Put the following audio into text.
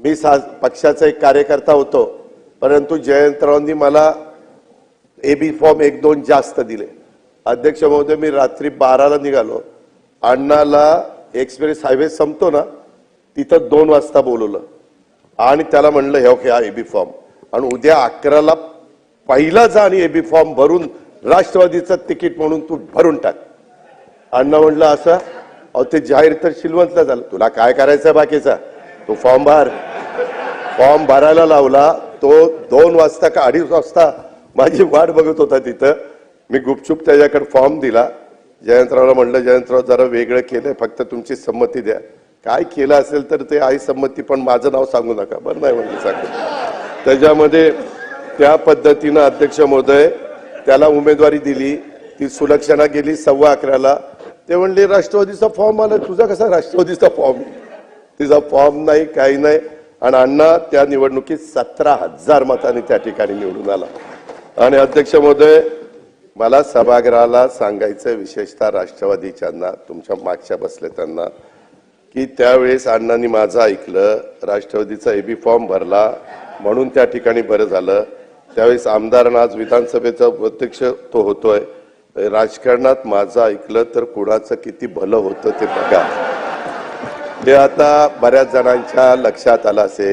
मी पक्षाचा एक कार्यकर्ता होतो, परंतु जयंतरावांनी मला एबी फॉर्म 1-2 जास्त दिले. अध्यक्ष महोदय, मी रात्री 12ला निघालो. अण्णाला एक्सप्रेस हायवे संपतो ना तिथं 2 वाजता बोलवलं आणि त्याला म्हणलं हे हा एबी फॉर्म, आणि उद्या 11ला पहिला जा आणि एबी फॉर्म भरून राष्ट्रवादीचं तिकीट म्हणून तू भरून टाक. अण्णा म्हणलं असं, अहो ते जाहीर तर शिलवंतला झालं, तुला काय करायचं बाकीचा, तो फॉर्म भर. फॉर्म भरायला लावला. तो 2 वाजता का 2:30 वाजता माझी वाट बघत होता तिथं. मी गुपचूप त्याच्याकडे फॉर्म दिला. जयंतरावला म्हणलं, जयंतराव जरा वेगळं केलंय, फक्त तुमची संमती द्या. काय केलं असेल तर ते आई संमती, पण माझं नाव सांगू नका. बरं नाही म्हणजे सांगतो. त्याच्यामध्ये त्या पद्धतीनं अध्यक्ष महोदय त्याला उमेदवारी दिली. ती सुलक्षणा गेली 11:15ला. ते म्हणले राष्ट्रवादीचा फॉर्म आला. तुझा कसा राष्ट्रवादीचा फॉर्म? तिचा फॉर्म नाही, काही नाही. आणि अण्णा त्या निवडणुकीत 17,000 मतांनी त्या ठिकाणी निवडून आला. आणि अध्यक्ष महोदय, मला सभागृहाला सांगायचं, विशेषतः राष्ट्रवादीच्यांना, तुमच्या मागच्या बसले त्यांना, की त्यावेळेस अण्णांनी माझं ऐकलं, राष्ट्रवादीचा एबी फॉर्म भरला म्हणून त्या ठिकाणी बरं झालं. त्यावेळेस आमदार, आज विधानसभेचा अध्यक्ष तो होतोय. राजकारणात माझं ऐकलं तर कुणाचं किती भलं होतं ते बघा. ते आता बऱ्याच जणांच्या लक्षात आलं असेल.